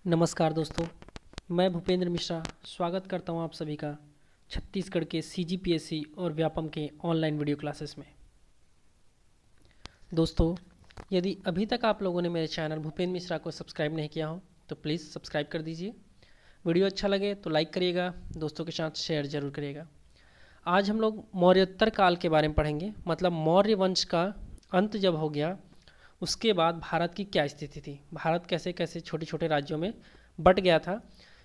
नमस्कार दोस्तों, मैं भूपेंद्र मिश्रा स्वागत करता हूं आप सभी का छत्तीसगढ़ के सीजीपीएससी और व्यापम के ऑनलाइन वीडियो क्लासेस में। दोस्तों, यदि अभी तक आप लोगों ने मेरे चैनल भूपेंद्र मिश्रा को सब्सक्राइब नहीं किया हो तो प्लीज़ सब्सक्राइब कर दीजिए। वीडियो अच्छा लगे तो लाइक करिएगा, दोस्तों के साथ शेयर जरूर करिएगा। आज हम लोग मौर्योत्तर काल के बारे में पढ़ेंगे, मतलब मौर्य वंश का अंत जब हो गया उसके बाद भारत की क्या स्थिति थी, भारत कैसे कैसे छोटे छोटे राज्यों में बट गया था।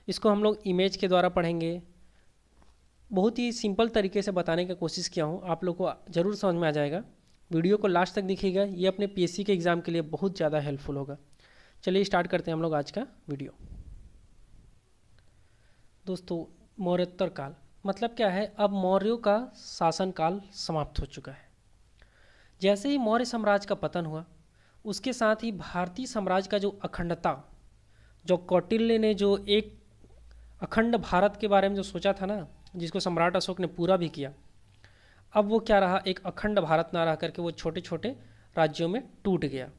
इसको हम लोग इमेज के द्वारा पढ़ेंगे। बहुत ही सिंपल तरीके से बताने की कोशिश किया हूँ, आप लोग को ज़रूर समझ में आ जाएगा। वीडियो को लास्ट तक देखिएगा, ये अपने पीएससी के एग्ज़ाम के लिए बहुत ज़्यादा हेल्पफुल होगा। चलिए स्टार्ट करते हैं हम लोग आज का वीडियो। दोस्तों, मौर्योत्तर काल मतलब क्या है? अब मौर्यों का शासनकाल समाप्त हो चुका है। जैसे ही मौर्य साम्राज्य का पतन हुआ उसके साथ ही भारतीय साम्राज्य का जो अखंडता, जो कौटिल्य ने जो एक अखंड भारत के बारे में जो सोचा था ना, जिसको सम्राट अशोक ने पूरा भी किया, अब वो क्या रहा, एक अखंड भारत ना रह करके वो छोटे छोटे राज्यों में टूट गया।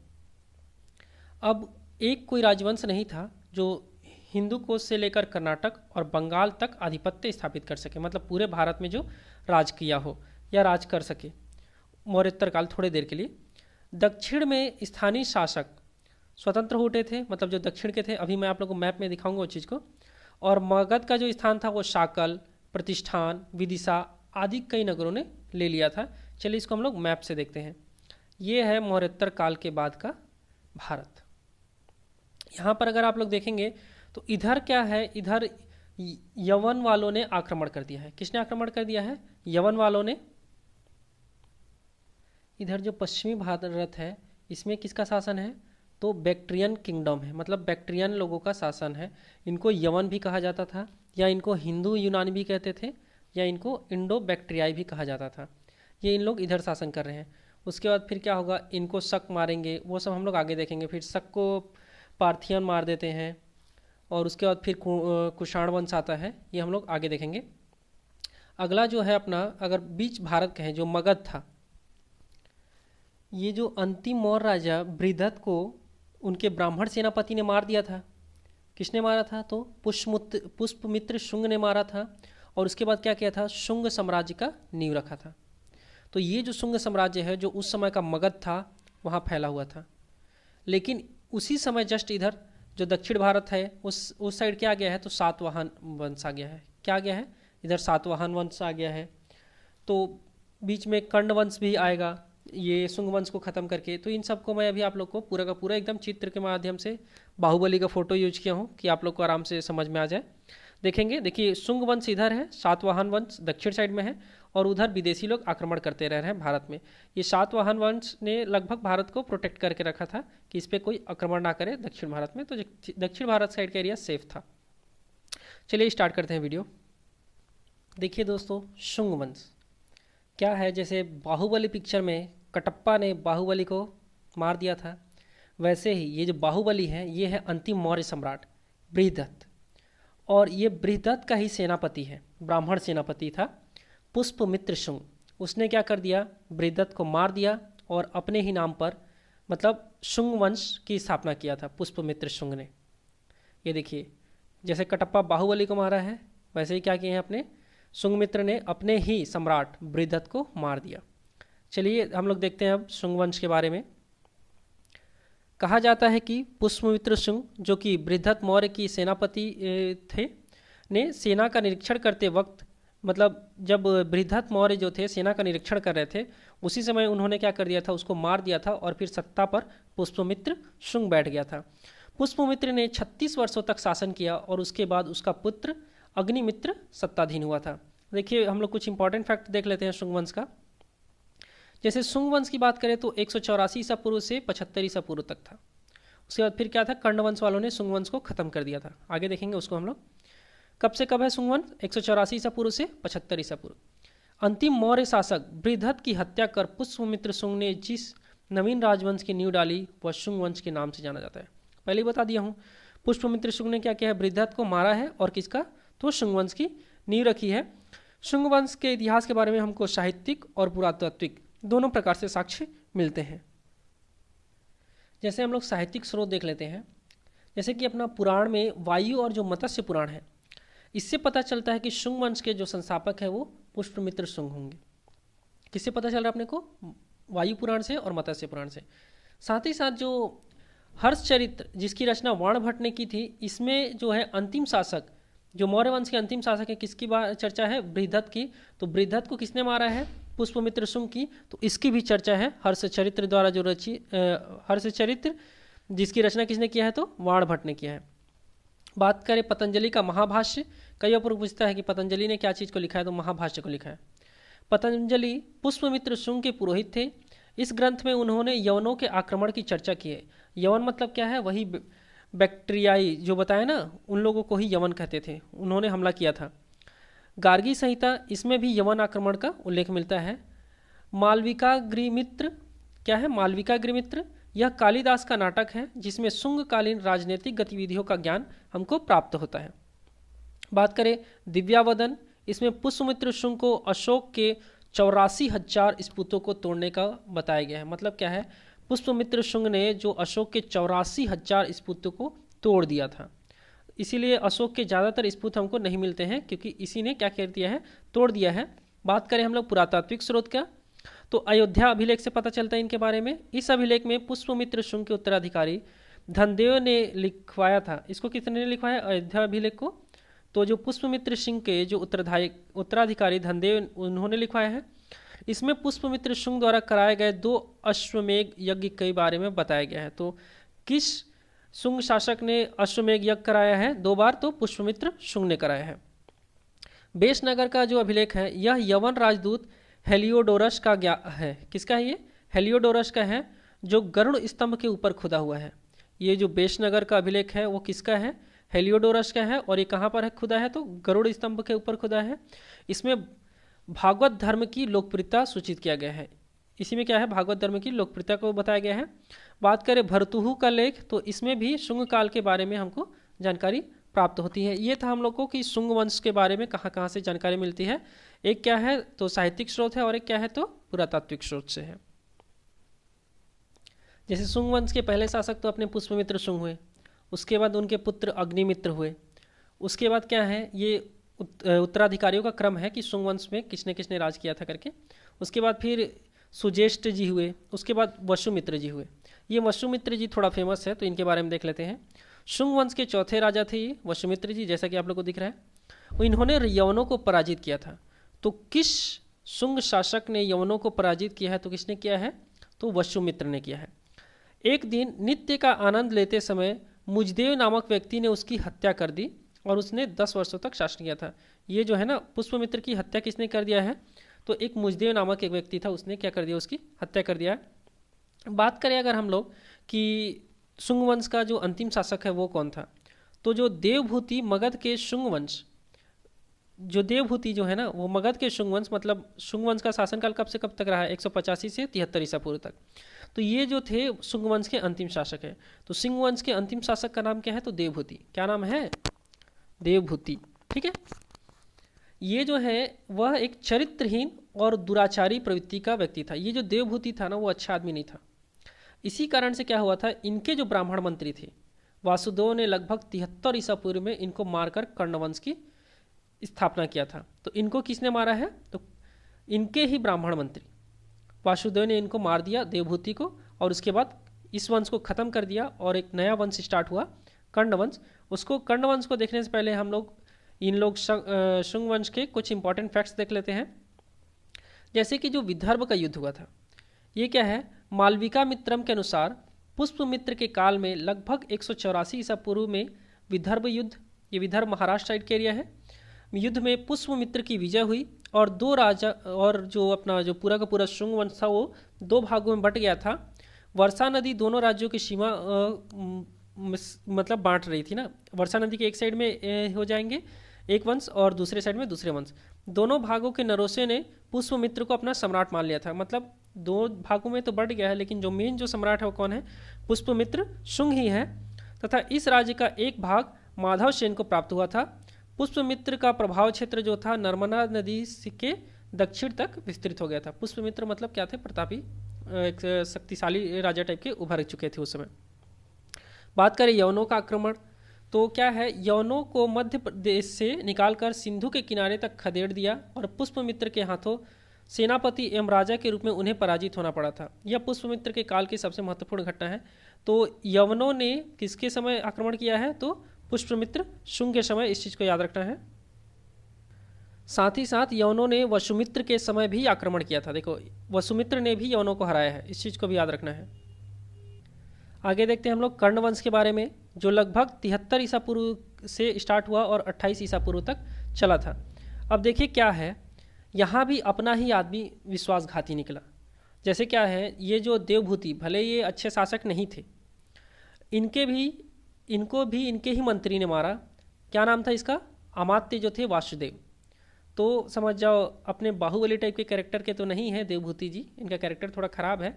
अब एक कोई राजवंश नहीं था जो हिंदू कोश से लेकर कर्नाटक और बंगाल तक आधिपत्य स्थापित कर सके, मतलब पूरे भारत में जो राज किया हो या राज कर सके मौर्योत्तर काल थोड़ी देर के लिए। दक्षिण में स्थानीय शासक स्वतंत्र होते थे, मतलब जो दक्षिण के थे, अभी मैं आप लोगों को मैप में दिखाऊंगा वो चीज़ को। और मगध का जो स्थान था वो शाकल, प्रतिष्ठान, विदिशा आदि कई नगरों ने ले लिया था। चलिए इसको हम लोग मैप से देखते हैं। ये है मौर्योत्तर काल के बाद का भारत। यहाँ पर अगर आप लोग देखेंगे तो इधर क्या है, इधर यवन वालों ने आक्रमण कर दिया है। किसने आक्रमण कर दिया है? यवन वालों ने। इधर जो पश्चिमी भारत है इसमें किसका शासन है? तो बैक्ट्रियन किंगडम है, मतलब बैक्ट्रियन लोगों का शासन है। इनको यवन भी कहा जाता था, या इनको हिंदू यूनानी भी कहते थे, या इनको इंडो बैक्ट्रियाई भी कहा जाता था। ये इन लोग इधर शासन कर रहे हैं। उसके बाद फिर क्या होगा, इनको शक मारेंगे, वो सब हम लोग आगे देखेंगे। फिर शक को पार्थियन मार देते हैं, और उसके बाद फिर कुषाण वंश आता है, ये हम लोग आगे देखेंगे। अगला जो है अपना, अगर बीच भारत कहें, जो मगध था, ये जो अंतिम मौर्य राजा बृहदत्त को उनके ब्राह्मण सेनापति ने मार दिया था। किसने मारा था? तो पुष्पमित्र शुंग ने मारा था। और उसके बाद क्या किया था? शुंग साम्राज्य का नींव रखा था। तो ये जो शुंग साम्राज्य है, जो उस समय का मगध था, वहाँ फैला हुआ था। लेकिन उसी समय जस्ट इधर जो दक्षिण भारत है उस साइड क्या आ गया है? तो सातवाहन वंश आ गया है। क्या आ गया है? इधर सातवाहन वंश आ गया है। तो बीच में कर्ण वंश भी आएगा, ये शुंग वंश को ख़त्म करके। तो इन सबको मैं अभी आप लोग को पूरा का पूरा एकदम चित्र के माध्यम से बाहुबली का फोटो यूज किया हूँ कि आप लोग को आराम से समझ में आ जाए। देखेंगे, देखिए शुंग वंश इधर है, सातवाहन वंश दक्षिण साइड में है, और उधर विदेशी लोग आक्रमण करते रह रहे हैं भारत में। ये सातवाहन वंश ने लगभग भारत को प्रोटेक्ट करके रखा था कि इस पर कोई आक्रमण ना करे दक्षिण भारत में। तो दक्षिण भारत साइड का एरिया सेफ था। चलिए स्टार्ट करते हैं वीडियो। देखिए दोस्तों, शुंग वंश क्या है? जैसे बाहुबली पिक्चर में कटप्पा ने बाहुबली को मार दिया था, वैसे ही ये जो बाहुबली है ये है अंतिम मौर्य सम्राट बृहदत्त। और ये बृहदत्त का ही सेनापति है, ब्राह्मण सेनापति था पुष्पमित्र शुंग। उसने क्या कर दिया? बृहदत्त को मार दिया और अपने ही नाम पर, मतलब शुंग वंश की स्थापना किया था पुष्पमित्र शुंग ने। ये देखिए, जैसे कटप्पा बाहुबली को मारा है, वैसे ही क्या किए हैं, अपने शुंगमित्र ने अपने ही सम्राट बृहदत्त को मार दिया। चलिए हम लोग देखते हैं अब शुंग वंश के बारे में। कहा जाता है कि पुष्पमित्र शुंग, जो कि बृहदत्त मौर्य की सेनापति थे, ने सेना का निरीक्षण करते वक्त, मतलब जब बृहदत्त मौर्य जो थे सेना का निरीक्षण कर रहे थे, उसी समय उन्होंने क्या कर दिया था? उसको मार दिया था, और फिर सत्ता पर पुष्पमित्र शुंग बैठ गया था। पुष्पमित्र ने 36 वर्षों तक शासन किया, और उसके बाद उसका पुत्र अग्निमित्र सत्ताधीन हुआ था। देखिए हम लोग कुछ इंपॉर्टेंट फैक्ट देख लेते हैं शुंग वंश का। जैसे शुंग वंश की बात करें तो 184 ईसा पूर्व से 75 ईसा पूर्व तक था। उसके बाद फिर क्या था? कर्ण वंश वालों ने शुंग वंश को खत्म कर दिया था। आगे देखेंगे उसको हम लोग। कब से कब है शुंग वंश? 184 ईसा पूर्व से 75 ईसा पूर्व। अंतिम मौर्य शासक बृहदत्त की हत्या कर पुष्पमित्र शुंग ने जिस नवीन राजवंश की नींव डाली वह शुंग वंश के नाम से जाना जाता है। पहले ही बता दिया हूँ, पुष्पमित्र शुंग ने क्या किया है? बृहदत्त को मारा है, और किसका? तो शुंग वंश की नींव रखी है। शुंग वंश के इतिहास के बारे में हमको साहित्यिक और पुरातात्विक दोनों प्रकार से साक्ष्य मिलते हैं। जैसे हम लोग साहित्यिक स्रोत देख लेते हैं। जैसे कि अपना पुराण में वायु और जो मत्स्य पुराण है, इससे पता चलता है कि शुंग वंश के जो संस्थापक है वो पुष्पमित्र शुंग होंगे। किससे पता चल रहा है अपने को? वायु पुराण से और मत्स्य पुराण से। साथ ही साथ जो हर्ष चरित्र जिसकी रचना वाणभट्ट ने की थी, इसमें जो है अंतिम शासक, जो मौर्य वंश के अंतिम शासक है, किसकी चर्चा है? बृहद्रथ की। तो बृहद्रथ को किसने मारा है? पुष्पमित्र शुंग की। तो इसकी भी चर्चा है हर्ष चरित्र द्वारा जो रची, हर्ष चरित्र जिसकी रचना किसने किया है? तो वाणभट्ट ने किया है। बात करें पतंजलि का महाभाष्य, कई बार पूछता है कि पतंजलि ने क्या चीज़ को लिखा है? तो महाभाष्य को लिखा है। पतंजलि पुष्पमित्र शुंग के पुरोहित थे। इस ग्रंथ में उन्होंने यवनों के आक्रमण की चर्चा की है। यवन मतलब क्या है? वही बैक्टीरियाई जो बताया ना, उन लोगों को ही यवन कहते थे, उन्होंने हमला किया था। गार्गी संहिता, इसमें भी यवन आक्रमण का उल्लेख मिलता है। मालविकाग्निमित्र, क्या है मालविकाग्निमित्र? यह कालिदास का नाटक है जिसमें शुंगकालीन राजनीतिक गतिविधियों का ज्ञान हमको प्राप्त होता है। बात करें दिव्यावदन, इसमें पुष्पमित्र शुंग को अशोक के 84,000 स्पूतों को तोड़ने का बताया गया है। मतलब क्या है? पुष्पमित्र शुंग ने जो अशोक के 84,000 स्पूतों को तोड़ दिया था, इसीलिए अशोक के ज़्यादातर स्पूत हमको नहीं मिलते हैं, क्योंकि इसी ने क्या कर दिया है? तोड़ दिया है। बात करें हम लोग पुरातात्विक स्रोत का, तो अयोध्या अभिलेख से पता चलता है इनके बारे में। इस अभिलेख में पुष्पमित्र शुंग के उत्तराधिकारी धनदेव ने लिखवाया था। इसको किसने लिखवाया? अयोध्या अभिलेख को। तो जो पुष्पमित्र सिंह के जो उत्तराधिकारी धनदेव, उन्होंने लिखवाया है। इसमें पुष्पमित्र शुंग द्वारा कराए गए 2 अश्वमेघ यज्ञ के बारे में बताया गया है। तो किस शुंग शासक ने अश्वमेघ यज्ञ कराया है 2 बार? तो पुष्पमित्र शुंग ने कराया है। बेशनगर का जो अभिलेख है, यह यवन राजदूत हेलियोडोरस का है। किसका है ये? हेलियोडोरस का है, जो गरुड़ स्तंभ के ऊपर खुदा हुआ है। ये जो बेशनगर का अभिलेख है वो किसका है? हेलियोडोरस का है। और ये कहाँ पर है खुदा है? तो गरुड़ स्तंभ के ऊपर खुदा है। इसमें भागवत धर्म की लोकप्रियता सूचित किया गया है। इसी में क्या है? भागवत धर्म की लोकप्रियता को बताया गया है। बात करें भरतुहु का लेख, तो इसमें भी शुंग काल के बारे में हमको जानकारी प्राप्त होती है। ये था हम लोग को कि शुंग वंश के बारे में कहाँ कहाँ से जानकारी मिलती है। एक क्या है? तो साहित्यिक स्रोत है, और एक क्या है? तो पुरातात्विक स्रोत से है। जैसे शुंग वंश के पहले शासक तो अपने पुष्पमित्र शुंग हुए, उसके बाद उनके पुत्र अग्निमित्र हुए। उसके बाद क्या है? ये उत्तराधिकारियों का क्रम है कि शुंग वंश में किसने किसने राज किया था करके। उसके बाद फिर सुज्येष्ठ जी हुए, उसके बाद वसुमित्र जी हुए। ये वसुमित्र जी थोड़ा फेमस है, तो इनके बारे में देख लेते हैं। शुंग वंश के चौथे राजा थे ये वसुमित्र जी, जैसा कि आप लोग को दिख रहा है। इन्होंने यवनों को पराजित किया था। तो किस शुंग शासक ने यवनों को पराजित किया है? तो किसने किया है? तो वसुमित्र ने किया है। एक दिन नित्य का आनंद लेते समय मुजदेव नामक व्यक्ति ने उसकी हत्या कर दी, और उसने 10 वर्षों तक शासन किया था। ये जो है ना, पुष्पमित्र की हत्या किसने कर दिया है? तो एक मुजदेव नामक एक व्यक्ति था, उसने क्या कर दिया? उसकी हत्या कर दिया। बात करें अगर हम लोग कि शुंग वंश का जो अंतिम शासक है वो कौन था, तो जो देवभूति मगध के शुंग वंश, जो देवभूति जो है ना, वो मगध के शुंग वंश, मतलब शुंग वंश का शासनकाल कब से कब तक रहा है? 185 से 73 ईसा पूर्व तक। तो ये जो थे शुंग वंश के अंतिम शासक है। तो शुंग वंश के अंतिम शासक का नाम क्या है? तो देवभूति। क्या नाम है? देवभूति। ठीक है। ये जो है वह एक चरित्रहीन और दुराचारी प्रवृत्ति का व्यक्ति था। ये जो देवभूति था ना, वो अच्छा आदमी नहीं था। इसी कारण से क्या हुआ था, इनके जो ब्राह्मण मंत्री थे वासुदेव ने लगभग 73 ईसा पूर्व में इनको मारकर कर्णवंश की स्थापना किया था। तो इनको किसने मारा है? तो इनके ही ब्राह्मण मंत्री वासुदेव ने इनको मार दिया, देवभूति को, और उसके बाद इस वंश को खत्म कर दिया और एक नया वंश स्टार्ट हुआ, कर्णवंश। उसको कर्णवंश को देखने से पहले हम लोग शुंग वंश के कुछ इंपॉर्टेंट फैक्ट्स देख लेते हैं। जैसे कि जो विदर्भ का युद्ध हुआ था, ये क्या है? मालविका मित्रम के अनुसार पुष्पमित्र के काल में लगभग 184 ईसा पूर्व में विदर्भ युद्ध, ये विदर्भ महाराष्ट्र साइड के एरिया है, युद्ध में पुष्पमित्र की विजय हुई और 2 राजा, और जो अपना जो पूरा का पूरा शुंग वंश था वो 2 भागों में बट गया था। वर्षा नदी दोनों राज्यों की सीमा मतलब बांट रही थी ना। वर्षा नदी के एक साइड में हो जाएंगे एक वंश और दूसरे साइड में दूसरे वंश। दोनों भागों के नरोसे ने पुष्पमित्र को अपना सम्राट मान लिया था। मतलब 2 भागों में तो बढ़ गया है, लेकिन जो मेन जो सम्राट है वो कौन है? पुष्पमित्र शुंग ही है। तथा इस राज्य का एक भाग माधव सेन को प्राप्त हुआ था। पुष्पमित्र का प्रभाव क्षेत्र जो था नर्मदा नदी के दक्षिण तक विस्तृत हो गया था। पुष्पमित्र मतलब क्या थे? प्रतापी, एक शक्तिशाली राजा टाइप के उभर चुके थे उस समय। बात करें यवनों का आक्रमण, तो क्या है, यवनों को मध्य प्रदेश से निकालकर सिंधु के किनारे तक खदेड़ दिया और पुष्पमित्र के हाथों सेनापति एवं राजा के रूप में उन्हें पराजित होना पड़ा था। यह पुष्पमित्र के काल की सबसे महत्वपूर्ण घटना है। तो यवनों ने किसके समय आक्रमण किया है, तो पुष्पमित्र शुंग के समय, इस चीज़ को याद रखना है। साथ ही साथ यवनों ने वसुमित्र के समय भी आक्रमण किया था। देखो, वसुमित्र ने भी यवनों को हराया है, इस चीज़ को भी याद रखना है। आगे देखते हैं हम लोग कर्ण वंश के बारे में, जो लगभग 73 ईसा पूर्व से स्टार्ट हुआ और 28 ईसा पूर्व तक चला था। अब देखिए क्या है, यहाँ भी अपना ही आदमी विश्वासघाती निकला। जैसे क्या है, ये जो देवभूति, भले ये अच्छे शासक नहीं थे, इनको भी इनके ही मंत्री ने मारा। क्या नाम था इसका, अमात्य जो थे वासुदेव। तो समझ जाओ, अपने बाहुबली टाइप के कैरेक्टर के तो नहीं है देवभूति जी, इनका कैरेक्टर थोड़ा खराब है,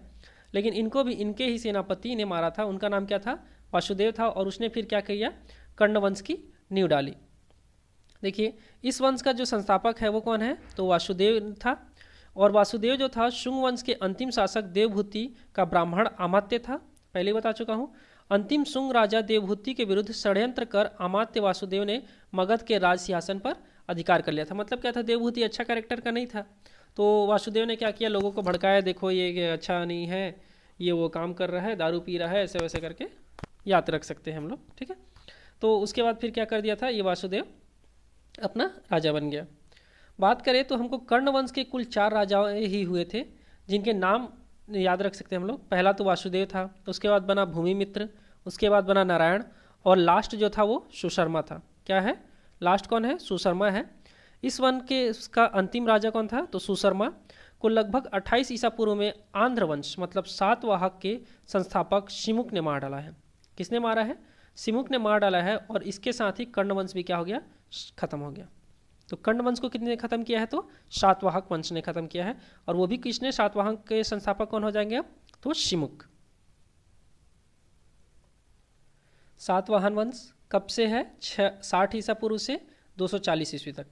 लेकिन इनको भी इनके ही सेनापति ने मारा था। उनका नाम क्या था, वासुदेव था। और उसने फिर क्या किया, कर्ण वंश की नींव डाली। देखिए, इस वंश का जो संस्थापक है वो कौन है, तो वासुदेव था। और वासुदेव जो था शुंग वंश के अंतिम शासक देवभूति का ब्राह्मण अमात्य था, पहले बता चुका हूँ। अंतिम शुंग राजा देवभूति के विरुद्ध षड्यंत्र कर अमात्य वासुदेव ने मगध के राज सिंहासन पर अधिकार कर लिया था। मतलब क्या था, देवभूति अच्छा कैरेक्टर का नहीं था, तो वासुदेव ने क्या किया, लोगों को भड़काया, देखो ये अच्छा नहीं है, ये वो काम कर रहा है, दारू पी रहा है, ऐसे वैसे करके याद रख सकते हैं हम लोग, ठीक है। तो उसके बाद फिर क्या कर दिया था, ये वासुदेव अपना राजा बन गया। बात करें तो हमको कर्ण वंश के कुल 4 राजा ही हुए थे, जिनके नाम याद रख सकते हैं हम लोग। पहला तो वासुदेव था, उसके बाद बना भूमिमित्र, उसके बाद बना नारायण, और लास्ट जो था वो सुशर्मा था। क्या है, लास्ट कौन है, सुशर्मा है। इस वन के उसका अंतिम राजा कौन था, तो सुशर्मा को लगभग 28 ईसा पूर्व में आंध्र वंश मतलब सातवाहक के संस्थापक शिमुक ने मार डाला है। किसने मारा है, शिमुक ने मार डाला है। और इसके साथ ही कर्ण वंश भी क्या हो गया, खत्म हो गया। तो कर्ण वंश को किसने खत्म किया है, तो सातवाहक वंश ने खत्म किया है। और वो भी किसने, सातवाहक के संस्थापक कौन हो जाएंगे अब, तो शिमुक। सातवाहन वंश कब से है, 60 ईसा पूर्व से 240 ईस्वी तक।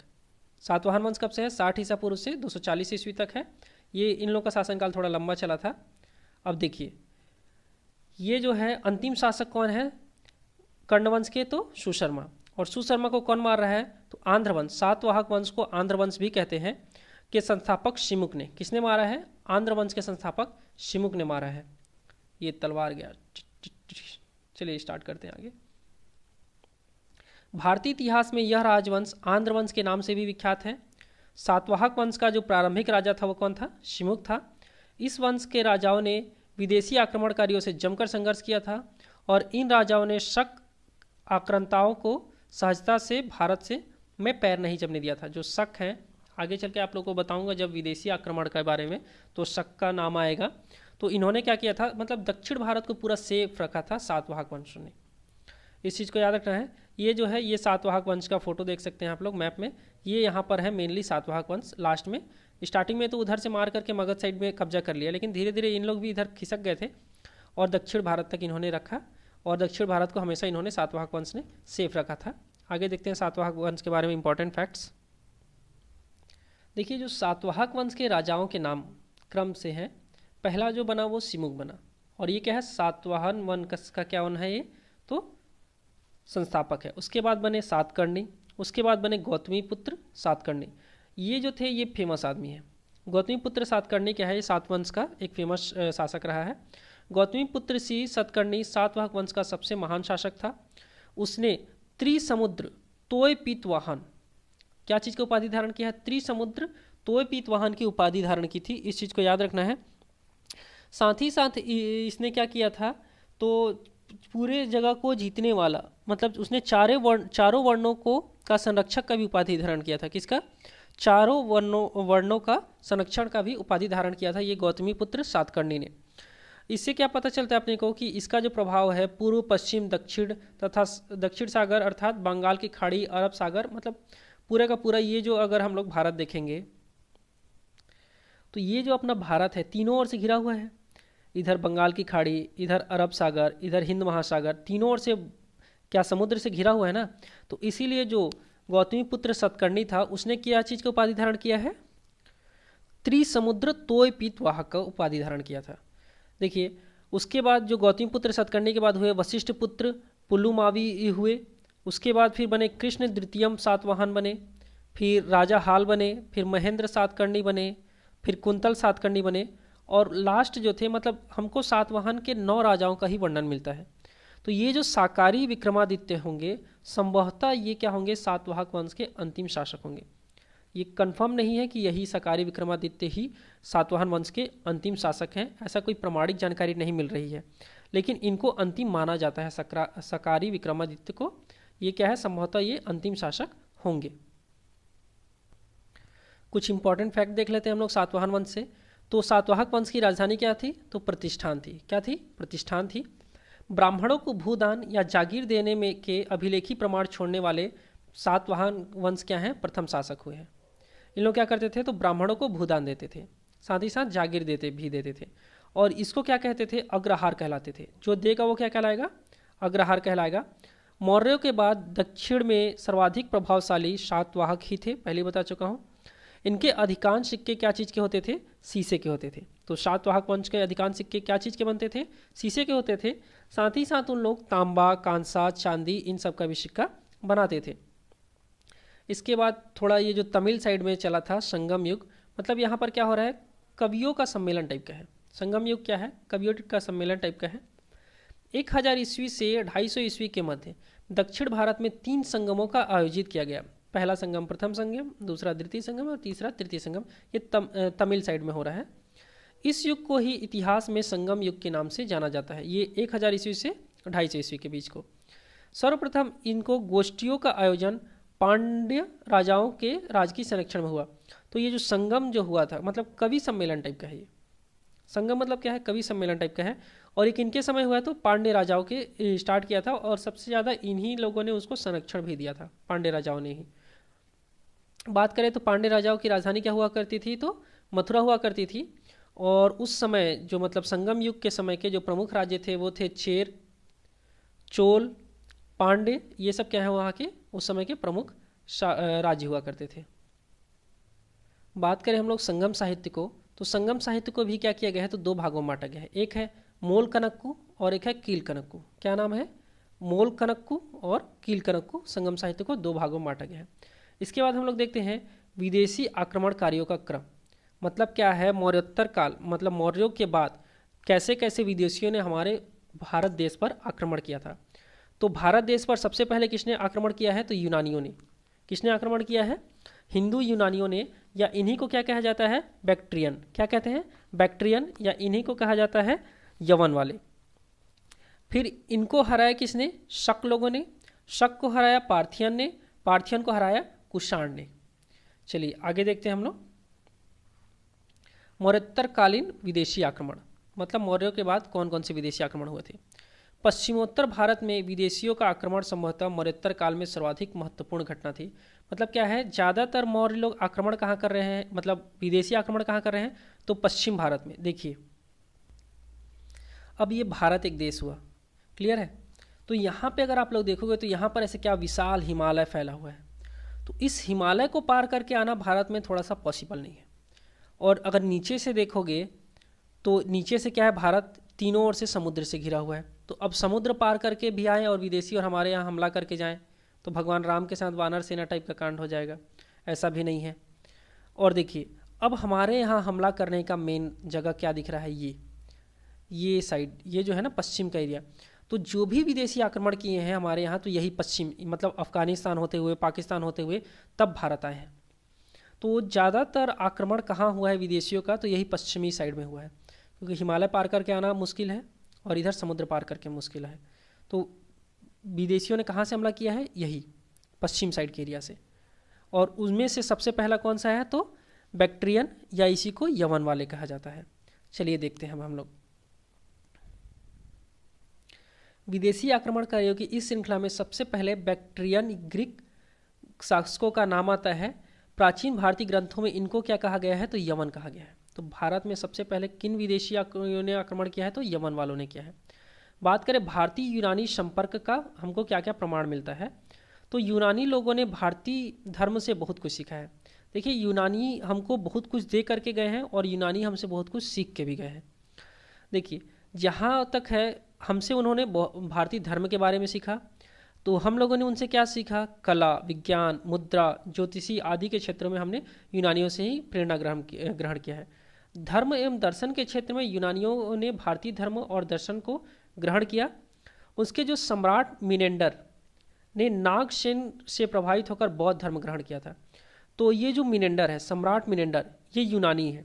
सातवाहन वंश कब से है, 60 ईसा पूर्व से 240 ईस्वी तक है। ये इन लोगों का शासनकाल थोड़ा लंबा चला था। अब देखिए, ये जो है अंतिम शासक कौन है कर्ण वंश के, तो सुशर्मा। और सुशर्मा को कौन मार रहा है, तो आंध्र वंश, सातवाहक वंश को आंध्र वंश भी कहते हैं, के संस्थापक शिमुक ने। किसने मारा है, आंध्र वंश के संस्थापक शिमुक ने मारा है। ये तलवार गया। चलिए स्टार्ट करते हैं आगे। भारतीय इतिहास में यह राजवंश आंध्र वंश के नाम से भी विख्यात है। सातवाहक वंश का जो प्रारंभिक राजा था वो कौन था, शिमुक था। इस वंश के राजाओं ने विदेशी आक्रमणकारियों से जमकर संघर्ष किया था और इन राजाओं ने शक आक्रांताओं को सहजता से भारत से में पैर नहीं जमने दिया था। जो शक हैं, आगे चल के आप लोगों को बताऊंगा जब विदेशी आक्रमण के बारे में, तो शक का नाम आएगा। तो इन्होंने क्या किया था, मतलब दक्षिण भारत को पूरा सेफ रखा था सातवाहक वंश ने। इस चीज़ को याद रखना है। ये जो है, ये सातवाहक वंश का फोटो देख सकते हैं आप लोग मैप में। ये यहाँ पर है मेनली सातवाहक वंश। लास्ट में स्टार्टिंग में तो उधर से मार करके मगध साइड में कब्जा कर लिया, लेकिन धीरे धीरे इन लोग भी इधर खिसक गए थे और दक्षिण भारत तक इन्होंने रखा। और दक्षिण भारत को हमेशा इन्होंने सातवाहक वंश ने सेफ रखा था। आगे देखते हैं सातवाहक वंश के बारे में इंपॉर्टेंट फैक्ट्स। देखिए, जो सातवाहक वंश के राजाओं के नाम क्रम से हैं, पहला जो बना वो शिमुक बना। और ये क्या है, सातवाहन वंश का क्या वन है, ये तो संस्थापक है। उसके बाद बने सातकर्णी, उसके बाद बने गौतमी पुत्र सातकर्णी। ये जो थे ये फेमस आदमी है। गौतमी पुत्र सातकर्णी क्या है, ये सातवंश का एक फेमस शासक रहा है। गौतमी पुत्र सी सातकर्णी सातवाहक वंश का सबसे महान शासक था। उसने त्रिसमुद्र तोयपीतवाहन, क्या चीज़ की उपाधि धारण किया है, त्रिसमुद्र तोयपीतवाहन की उपाधि धारण की थी। इस चीज़ को याद रखना है। साथ ही साथ इसने क्या किया था, तो पूरे जगह को जीतने वाला, मतलब उसने चारों वर्णों को का संरक्षक का भी उपाधि धारण किया था। किसका, चारों वर्णों का संरक्षण का भी उपाधि धारण किया था ये गौतमी पुत्र सातकर्णी ने। इससे क्या पता चलता है अपने को कि इसका जो प्रभाव है पूर्व पश्चिम दक्षिण तथा दक्षिण सागर अर्थात बंगाल की खाड़ी, अरब सागर, मतलब पूरा का पूरा ये जो अगर हम लोग भारत देखेंगे तो ये जो अपना भारत है तीनों ओर से घिरा हुआ है। इधर बंगाल की खाड़ी, इधर अरब सागर, इधर हिंद महासागर, तीनों ओर से क्या समुद्र से घिरा हुआ है ना। तो इसीलिए जो गौतमी पुत्र सातकर्णी था उसने क्या चीज़ का उपाधि धारण किया है, त्रिसमुद्र तोयपीतवाहक का उपाधि धारण किया था। देखिए, उसके बाद जो गौतमीपुत्र सतकर्णी के बाद हुए वशिष्ठ पुत्र पुलुमावी हुए। उसके बाद फिर बने कृष्ण द्वितीयम सातवाहन बने, फिर राजा हाल बने, फिर महेंद्र सातकर्णी बने, फिर कुंतल सातकर्णी बने, और लास्ट जो थे मतलब हमको सातवाहन के 9 राजाओं का ही वर्णन मिलता है। तो ये जो साकारी विक्रमादित्य होंगे संभवतः ये क्या होंगे, सातवाहक वंश के अंतिम शासक होंगे। ये कंफर्म नहीं है कि यही साकारी विक्रमादित्य ही सातवाहन वंश के अंतिम शासक हैं, ऐसा कोई प्रमाणिक जानकारी नहीं मिल रही है, लेकिन इनको अंतिम माना जाता है। साकारी विक्रमादित्य को ये क्या है, संभवतः ये अंतिम शासक होंगे। कुछ इंपॉर्टेंट फैक्ट देख लेते हैं हम लोग सातवाहन वंश से। तो सातवाहक वंश की राजधानी क्या थी, तो प्रतिष्ठान थी। क्या थी, प्रतिष्ठान थी। ब्राह्मणों को भूदान या जागीर देने में के अभिलेखी प्रमाण छोड़ने वाले सातवाहन वंश क्या हैं, प्रथम शासक हुए हैं। इन लोग क्या करते थे, तो ब्राह्मणों को भूदान देते थे, साथ ही साथ जागीर देते थे, और इसको क्या कहते थे, अग्रहार कहलाते थे। जो देगा वो क्या कहलाएगा, अग्रहार कहलाएगा। मौर्यों के बाद दक्षिण में सर्वाधिक प्रभावशाली सातवाहक ही थे, पहले बता चुका हूँ। इनके अधिकांश सिक्के क्या चीज़ के होते थे, शीशे के होते थे। तो सातवाहक वंश के अधिकांश सिक्के क्या चीज़ के बनते थे, शीशे के होते थे। साथ ही साथ उन लोग तांबा, कांसा, चांदी इन सब का भी सिक्का बनाते थे। इसके बाद थोड़ा ये जो तमिल साइड में चला था संगम युग, मतलब यहाँ पर क्या हो रहा है, कवियों का सम्मेलन टाइप का है। संगम युग क्या है, कवियों का सम्मेलन टाइप का है। 1000 ईस्वी से 250 ईस्वी के मध्य दक्षिण भारत में 3 संगमों का आयोजित किया गया। पहला संगम प्रथम संगम, दूसरा द्वितीय संगम और तीसरा तृतीय संगम। ये तमिल साइड में हो रहा है। इस युग को ही इतिहास में संगम युग के नाम से जाना जाता है। ये 1000 ईस्वी से 250 ईस्वी के बीच को। सर्वप्रथम इनको गोष्ठियों का आयोजन पांड्य राजाओं के राज की संरक्षण में हुआ। तो ये जो संगम जो हुआ था मतलब कवि सम्मेलन टाइप का है। ये संगम मतलब क्या है, कवि सम्मेलन टाइप का है। और एक इनके समय हुआ तो पांड्य राजाओं के स्टार्ट किया था, और सबसे ज़्यादा इन्हीं लोगों ने उसको संरक्षण भी दिया था, पांड्य राजाओं ने ही। बात करें तो पांड्य राजाओं की राजधानी क्या हुआ करती थी, तो मथुरा हुआ करती थी। और उस समय जो मतलब संगम युग के समय के जो प्रमुख राज्य थे वो थे चेर, चोल, पांड्य। ये सब क्या है वहाँ के उस समय के प्रमुख राज्य हुआ करते थे। बात करें हम लोग संगम साहित्य को, तो संगम साहित्य को भी क्या किया गया है, तो 2 भागों में बांटा गया है। एक है मोल कनक्कू और एक है कील कनक्कू। क्या नाम है, मोल कनक्कू और कील कनक्कू। संगम साहित्य को 2 भागों में बांटा गया है। इसके बाद हम लोग देखते हैं विदेशी आक्रमणकारियों का क्रम। मतलब क्या है, मौर्योत्तर काल मतलब मौर्यों के बाद कैसे कैसे विदेशियों ने हमारे भारत देश पर आक्रमण किया था। तो भारत देश पर सबसे पहले किसने आक्रमण किया है, तो यूनानियों ने। किसने आक्रमण किया है, हिंदू यूनानियों ने, या इन्हीं को क्या कहा जाता है, बैक्ट्रियन। क्या कहते हैं, बैक्ट्रियन, या इन्हीं को कहा जाता है यवन वाले। फिर इनको हराया किसने, शक लोगों ने। शक को हराया पार्थियन ने, पार्थियन को हराया कुषाण ने। चलिए आगे देखते हैं हम लोग। मौर्योत्तरकालीन विदेशी आक्रमण मतलब मौर्यों के बाद कौन कौन से विदेशी आक्रमण हुए थे। पश्चिमोत्तर भारत में विदेशियों का आक्रमण संभवतः मौर्योत्तर काल में सर्वाधिक महत्वपूर्ण घटना थी। मतलब क्या है, ज़्यादातर मौर्य लोग आक्रमण कहाँ कर रहे हैं, मतलब विदेशी आक्रमण कहाँ कर रहे हैं, तो पश्चिम भारत में। देखिए अब ये भारत एक देश हुआ, क्लियर है। तो यहाँ पे अगर आप लोग देखोगे तो यहाँ पर ऐसे क्या विशाल हिमालय फैला हुआ है। तो इस हिमालय को पार करके आना भारत में थोड़ा सा पॉसिबल नहीं है। और अगर नीचे से देखोगे तो नीचे से क्या है, भारत तीनों ओर से समुद्र से घिरा हुआ है। तो अब समुद्र पार करके भी आए और विदेशी और हमारे यहाँ हमला करके जाएं तो भगवान राम के साथ वानर सेना टाइप का कांड हो जाएगा, ऐसा भी नहीं है। और देखिए अब हमारे यहाँ हमला करने का मेन जगह क्या दिख रहा है, ये साइड, ये जो है ना पश्चिम का एरिया। तो जो भी विदेशी आक्रमण किए हैं हमारे यहाँ तो यही पश्चिम मतलब अफगानिस्तान होते हुए पाकिस्तान होते हुए तब भारत आए हैं। तो ज़्यादातर आक्रमण कहाँ हुआ है विदेशियों का, तो यही पश्चिमी साइड में हुआ है, क्योंकि हिमालय पार करके आना मुश्किल है और इधर समुद्र पार करके मुश्किल है। तो विदेशियों ने कहाँ से हमला किया है, यही पश्चिम साइड के एरिया से। और उसमें से सबसे पहला कौन सा है, तो बैक्ट्रियन, या इसी को यवन वाले कहा जाता है। चलिए देखते हैं हम लोग। विदेशी आक्रमणकारियों की इस श्रृंखला में सबसे पहले बैक्ट्रियन ग्रीक शासकों का नाम आता है। प्राचीन भारतीय ग्रंथों में इनको क्या कहा गया है, तो यवन कहा गया है। तो भारत में सबसे पहले किन विदेशी ने आक्रमण किया है, तो यवन वालों ने किया है। बात करें भारतीय यूनानी संपर्क का, हमको क्या क्या प्रमाण मिलता है, तो यूनानी लोगों ने भारतीय धर्म से बहुत कुछ सीखा है। देखिए यूनानी हमको बहुत कुछ दे करके गए हैं और यूनानी हमसे बहुत कुछ सीख के भी गए हैं। देखिए जहाँ तक है हमसे उन्होंने भारतीय धर्म के बारे में सीखा, तो हम लोगों ने उनसे क्या सीखा? कला, विज्ञान, मुद्रा, ज्योतिषी आदि के क्षेत्रों में हमने यूनानियों से ही प्रेरणा ग्रहण किया है। धर्म एवं दर्शन के क्षेत्र में यूनानियों ने भारतीय धर्म और दर्शन को ग्रहण किया। उसके जो सम्राट मिनेंडर ने नागसेन से प्रभावित होकर बौद्ध धर्म ग्रहण किया था। तो ये जो मिनेंडर है, सम्राट मिनेंडर, ये यूनानी है।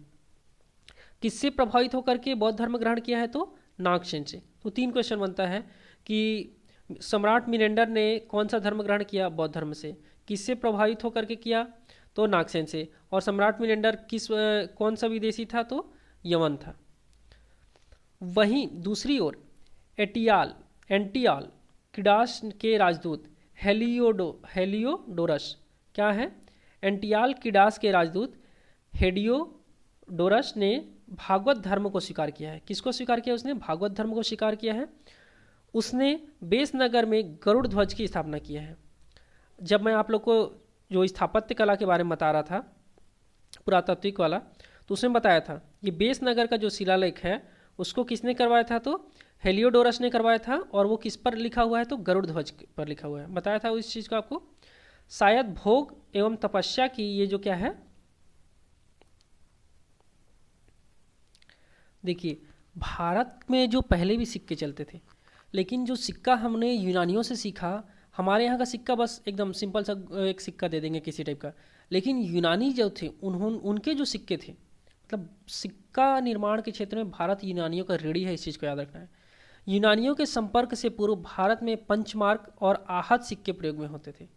किससे प्रभावित होकर के बौद्ध धर्म ग्रहण किया है? तो नागसेन से। तो 3 क्वेश्चन बनता है कि सम्राट मिनेंडर ने कौन सा धर्म ग्रहण किया? बौद्ध धर्म से। किससे प्रभावित होकर के किया? तो नागसेन से। और सम्राट मिनेंडर कौन सा विदेशी था? तो यवन था। वहीं दूसरी ओर एंटियाल किडास के राजदूत हेलियोडोरस, क्या है? एंटियाल किडास के राजदूत हेलियोडोरस ने भागवत धर्म को स्वीकार किया है। किसको स्वीकार किया? उसने भागवत धर्म को स्वीकार किया है। उसने बेसनगर में गरुड़ ध्वज की स्थापना की है। जब मैं आप लोग को जो स्थापत्य कला के बारे में बता रहा था, पुरातात्विक वाला, तो उसने बताया था ये बेसनगर का जो शिलालेख है उसको किसने करवाया था? तो हेलियोडोरस ने करवाया था। और वो किस पर लिखा हुआ है? तो गरुड़ ध्वज पर लिखा हुआ है। बताया था उस चीज़ को आपको। शायद भोग एवं तपस्या की ये जो क्या है, देखिए भारत में जो पहले भी सिक्के चलते थे, लेकिन जो सिक्का हमने यूनानियों से सीखा, हमारे यहाँ का सिक्का बस एकदम सिंपल सा एक सिक्का दे देंगे किसी टाइप का, लेकिन यूनानी जो थे उनके जो सिक्के थे, मतलब सिक्का निर्माण के क्षेत्र में भारत यूनानियों का ऋणी है। इस चीज़ को याद रखना है। यूनानियों के संपर्क से पूर्व भारत में पंचमार्क और आहत सिक्के प्रयोग में होते थे।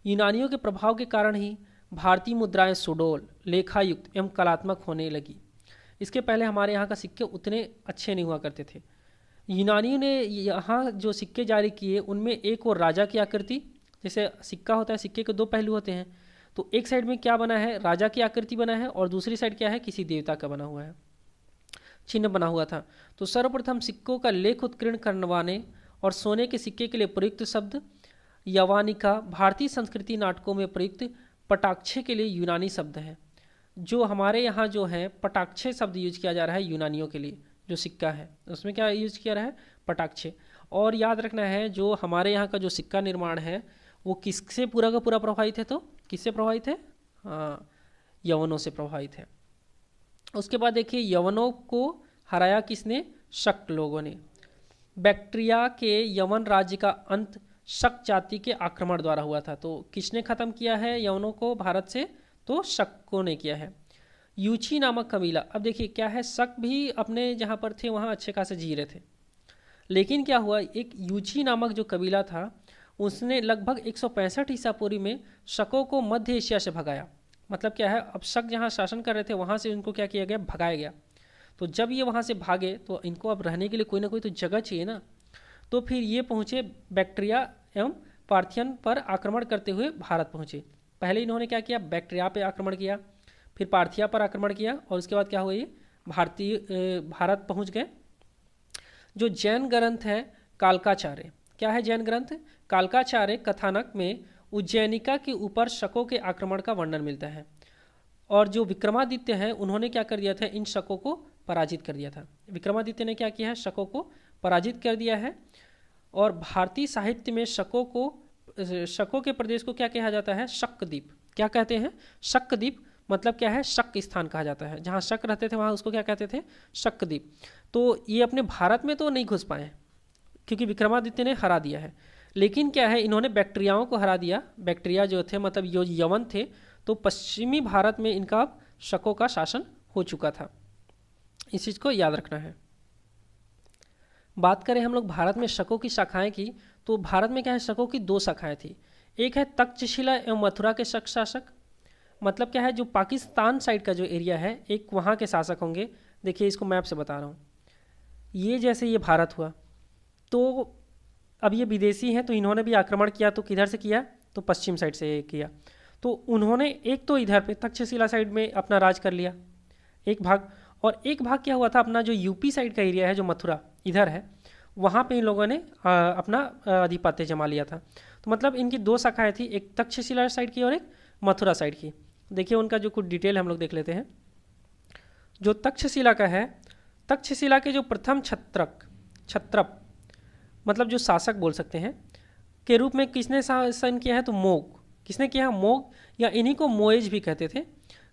यूनानियों के प्रभाव के कारण ही भारतीय मुद्राएं सुडोल, लेखायुक्त एवं कलात्मक होने लगी। इसके पहले हमारे यहाँ का सिक्के उतने अच्छे नहीं हुआ करते थे। यूनानियों ने यहाँ जो सिक्के जारी किए उनमें एक और राजा की आकृति, जैसे सिक्का होता है, सिक्के के 2 पहलू होते हैं, तो एक साइड में क्या बना है? राजा की आकृति बना है, और दूसरी साइड क्या है? किसी देवता का बना हुआ है, चिन्ह बना हुआ था। तो सर्वप्रथम सिक्कों का लेख उत्कीर्ण करवाने और सोने के सिक्के के लिए प्रयुक्त शब्द यवानिका भारतीय संस्कृति नाटकों में प्रयुक्त पटाक्षे के लिए यूनानी शब्द है। जो हमारे यहाँ जो है पटाक्षे शब्द यूज किया जा रहा है यूनानियों के लिए, जो सिक्का है उसमें क्या यूज किया रहा है? पटाक्षे। और याद रखना है जो हमारे यहाँ का जो सिक्का निर्माण है वो किससे पूरा का पूरा प्रभावित है? तो किससे प्रभावित है? हाँ, यवनों से प्रभावित है। उसके बाद देखिए यवनों को हराया किसने? शक लोगों ने। बैक्ट्रिया के यवन राज्य का अंत शक जाति के आक्रमण द्वारा हुआ था। तो किसने खत्म किया है यवनों को भारत से? तो शकों ने किया है। यूची नामक कबीला, अब देखिए क्या है, शक भी अपने जहाँ पर थे वहाँ अच्छे खासे जी रहे थे, लेकिन क्या हुआ, एक यूची नामक जो कबीला था उसने लगभग 165 ईसा पूर्व में शकों को मध्य एशिया से भगाया। मतलब क्या है, अब शक जहाँ शासन कर रहे थे वहाँ से इनको क्या किया गया? भगाया गया। तो जब ये वहाँ से भागे तो इनको अब रहने के लिए कोई ना कोई तो जगह चाहिए ना। तो फिर ये पहुँचे बैक्ट्रिया एवं पार्थियन पर आक्रमण करते हुए भारत पहुँचे। पहले इन्होंने क्या किया? बैक्ट्रिया पे आक्रमण किया, फिर पार्थिया पर आक्रमण किया, और उसके बाद क्या हुआ? ये भारत पहुँच गए। जो जैन ग्रंथ है कालकाचार्य, क्या है जैन ग्रंथ? कालकाचार्य कथानक में उज्जैनिका के ऊपर शकों के आक्रमण का वर्णन मिलता है। और जो विक्रमादित्य हैं उन्होंने क्या कर दिया था? इन शकों को पराजित कर दिया था। विक्रमादित्य ने क्या किया है? शकों को पराजित कर दिया है। और भारतीय साहित्य में शकों के प्रदेश को क्या कहा जाता है? शक्द्वीप। क्या कहते हैं? शक्द्वीप मतलब क्या है? शक स्थान कहा जाता है। जहाँ शक रहते थे वहाँ उसको क्या कहते थे? शक्द्वीप। तो ये अपने भारत में तो नहीं घुस पाए क्योंकि विक्रमादित्य ने हरा दिया है, लेकिन क्या है, इन्होंने बैक्ट्रियाओं को हरा दिया। बैक्ट्रिया जो थे मतलब जो यवन थे, तो पश्चिमी भारत में इनका शकों का शासन हो चुका था। इस चीज़ को याद रखना है। बात करें हम लोग भारत में शकों की शाखाएं की, तो भारत में क्या है, शकों की 2 शाखाएं थी। एक है तक्षशिला एवं मथुरा के शक शासक, मतलब क्या है, जो पाकिस्तान साइड का जो एरिया है एक वहाँ के शासक होंगे। देखिए इसको मैप से बता रहा हूँ। ये जैसे ये भारत हुआ, तो अब ये विदेशी हैं तो इन्होंने भी आक्रमण किया, तो किधर से किया? तो पश्चिम साइड से किया। तो उन्होंने एक तो इधर पे तक्षशिला साइड में अपना राज कर लिया एक भाग, और एक भाग क्या हुआ था, अपना जो यूपी साइड का एरिया है जो मथुरा इधर है, वहाँ पे इन लोगों ने अपना आधिपत्य जमा लिया था। तो मतलब इनकी 2 शाखाएं थी, एक तक्षशिला साइड की और एक मथुरा साइड की। देखिए उनका जो कुछ डिटेल हम लोग देख लेते हैं। जो तक्षशिला का है तक्षशिला के जो प्रथम क्षत्रप मतलब जो शासक बोल सकते हैं के रूप में किसने शासन किया है, तो मोग। किसने किया है, मोग, या इन्हीं को मोएज भी कहते थे,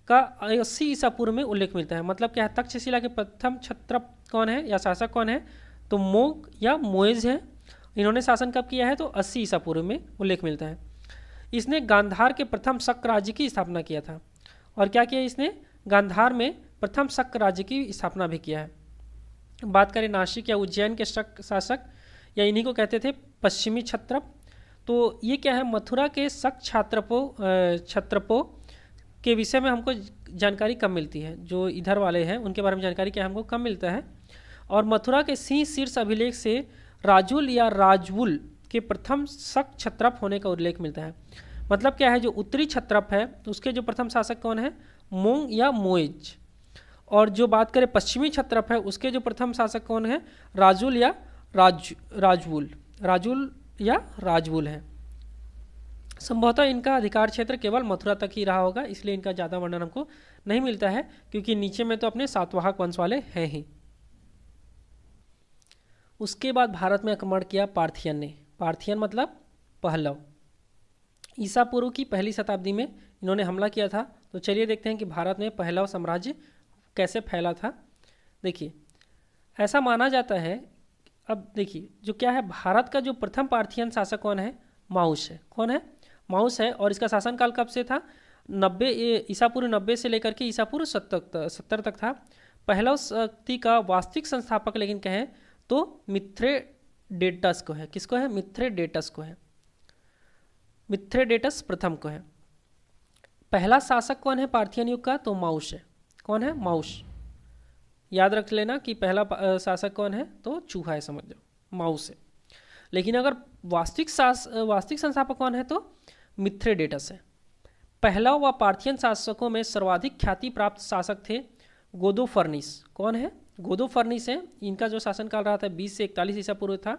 का 80 ईसा पूर्व में उल्लेख मिलता है। मतलब क्या है, तक्षशिला के प्रथम क्षत्रप कौन है या शासक कौन है, तो मोग या मोएज है। इन्होंने शासन कब किया है, तो 80 ईसा पूर्व में उल्लेख मिलता है। इसने गांधार के प्रथम शक राज्य की स्थापना किया था। और क्या किया इसने, गांधार में प्रथम शक राज्य की स्थापना भी किया है। बात करें नासिक या उज्जैन के शक शासक, या इन्हीं को कहते थे पश्चिमी क्षत्रप। तो ये क्या है, मथुरा के शक क्षत्रपों के विषय में हमको जानकारी कम मिलती है। जो इधर वाले हैं उनके बारे में जानकारी क्या हमको कम मिलता है। और मथुरा के सिंह शीर्ष अभिलेख से राजुल या राजवुल के प्रथम शक क्षत्रप होने का उल्लेख मिलता है। मतलब क्या है, जो उत्तरी क्षत्रप है उसके जो प्रथम शासक कौन है, मोंग या मोएज। और जो बात करें पश्चिमी क्षत्रप है उसके जो प्रथम शासक कौन है, राजुल या राजवुल है। संभवतः इनका अधिकार क्षेत्र केवल मथुरा तक ही रहा होगा, इसलिए इनका ज़्यादा वर्णन हमको नहीं मिलता है, क्योंकि नीचे में तो अपने सातवाहक वंश वाले हैं ही। उसके बाद भारत में आक्रमण किया पार्थियन ने। पार्थियन मतलब पहलव। ईसा पूर्व की पहली शताब्दी में इन्होंने हमला किया था। तो चलिए देखते हैं कि भारत में पहलव साम्राज्य कैसे फैला था। देखिए, ऐसा माना जाता है, अब देखिए जो क्या है, भारत का जो प्रथम पार्थियन शासक कौन है, माउस है। कौन है, माउस है। और इसका शासनकाल कब से था, 90 ईसा पूर्व 90 से लेकर के ईसा पूर्व 70 तक था। पहलव शक्ति का वास्तविक संस्थापक लेकिन कहें तो मिथ्रेडेटस को है। किसको है, मिथ्रेडेटस को है। मिथ्रेडेटस प्रथम को है। पहला शासक कौन है पार्थियन युग का, तो माउस है। कौन है, माउस। याद रख लेना कि पहला शासक कौन है, तो चूहा है, समझ जाओ, माउस है। लेकिन अगर वास्तविक संस्थापक कौन है, तो मिथ्रेडेटस है। पहला व पार्थियन शासकों में सर्वाधिक ख्याति प्राप्त शासक थे गोदोफर्निस। कौन है, गोदोफर्निस है। इनका जो शासनकाल रहा था 20 से 41 ईसा पूर्व था।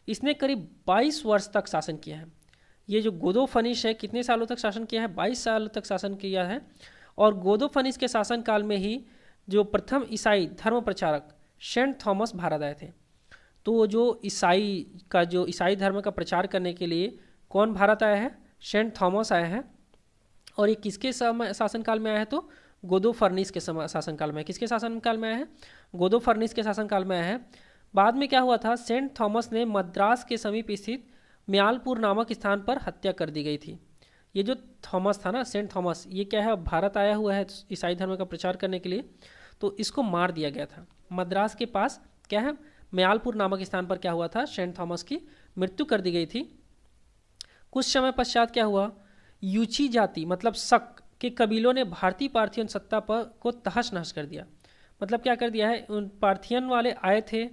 इसने करीब 22 वर्ष तक शासन किया है। ये जो गोदोफर्निस है कितने सालों तक शासन किया है, 22 सालों तक शासन किया है। और गोदोफर्निस के शासनकाल में ही जो प्रथम ईसाई धर्म प्रचारक सेंट थॉमस भारत आए थे। तो जो ईसाई धर्म का प्रचार करने के लिए कौन भारत आया है, सेंट थॉमस आया है। और ये किसके शासनकाल में आया है, तो गोदोफर्निस के शासनकाल में। किसके शासनकाल में आया है, गोदोफर्निस के शासनकाल में आया है। बाद में क्या हुआ था, सेंट थॉमस ने मद्रास के समीप स्थित म्यालपुर नामक स्थान पर हत्या कर दी गई थी। ये जो थॉमस था ना, सेंट थॉमस, ये क्या है, भारत आया हुआ है ईसाई धर्म का प्रचार करने के लिए। तो इसको मार दिया गया था। मद्रास के पास क्या है, म्यालपुर नामक स्थान पर क्या हुआ था, सेंट थॉमस की मृत्यु कर दी गई थी। कुछ समय पश्चात क्या हुआ, यूची जाति मतलब शक के कबीलों ने भारतीय पार्थियन सत्ता पर को तहस नहस कर दिया। मतलब क्या कर दिया है, उन पार्थियन वाले आए थे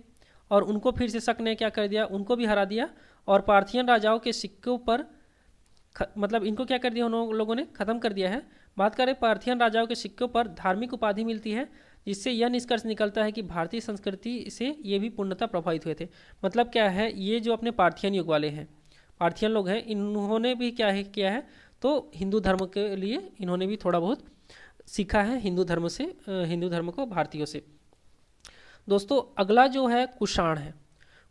और उनको फिर से शक ने क्या कर दिया, उनको भी हरा दिया। और पार्थियन राजाओं के सिक्कों पर मतलब इनको क्या कर दिया, उन लोगों ने खत्म कर दिया है। बात करें पार्थियन राजाओं के सिक्कों पर धार्मिक उपाधि मिलती है, जिससे यह निष्कर्ष निकलता है कि भारतीय संस्कृति से ये भी पूर्णतः प्रभावित हुए थे। मतलब क्या है, ये जो अपने पार्थियन युग वाले हैं, पार्थियन लोग हैं, इन्होंने भी क्या है किया है, तो हिंदू धर्म के लिए इन्होंने भी थोड़ा बहुत सीखा है हिंदू धर्म को भारतीयों से। दोस्तों अगला जो है कुषाण है।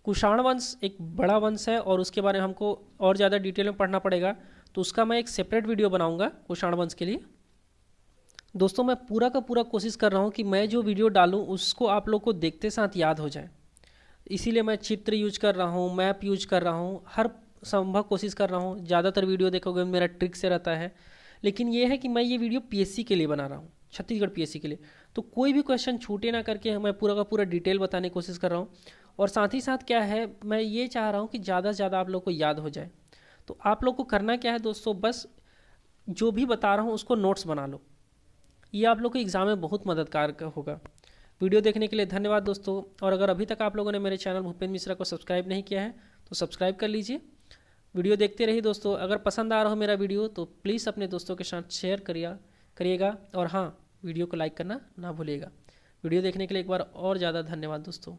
कुषाण वंश एक बड़ा वंश है और उसके बारे में हमको और ज़्यादा डिटेल में पढ़ना पड़ेगा, तो उसका मैं एक सेपरेट वीडियो बनाऊंगा कुषाण वंश के लिए। दोस्तों मैं पूरा का पूरा कोशिश कर रहा हूँ कि मैं जो वीडियो डालूँ उसको आप लोग को देखते साथ याद हो जाए, इसीलिए मैं चित्र यूज कर रहा हूँ, मैप यूज कर रहा हूँ, हर संभव कोशिश कर रहा हूँ। ज़्यादातर वीडियो देखोगे मेरा ट्रिक से रहता है, लेकिन ये है कि मैं ये वीडियो पीएससी के लिए बना रहा हूँ, छत्तीसगढ़ पीएससी के लिए। तो कोई भी क्वेश्चन छूटे ना करके मैं पूरा का पूरा डिटेल बताने की कोशिश कर रहा हूँ। और साथ ही साथ क्या है, मैं ये चाह रहा हूँ कि ज़्यादा से ज़्यादा आप लोग को याद हो जाए। तो आप लोग को करना क्या है दोस्तों, बस जो भी बता रहा हूँ उसको नोट्स बना लो, ये आप लोग को एग्ज़ाम में बहुत मददगार होगा। वीडियो देखने के लिए धन्यवाद दोस्तों। और अगर अभी तक आप लोगों ने मेरे चैनल भूपेंद्र मिश्रा को सब्सक्राइब नहीं किया है तो सब्सक्राइब कर लीजिए। वीडियो देखते रहिए दोस्तों। अगर पसंद आ रहा हो मेरा वीडियो तो प्लीज़ अपने दोस्तों के साथ शेयर करिएगा। और हाँ, वीडियो को लाइक करना ना भूलिएगा। वीडियो देखने के लिए एक बार और ज़्यादा धन्यवाद दोस्तों।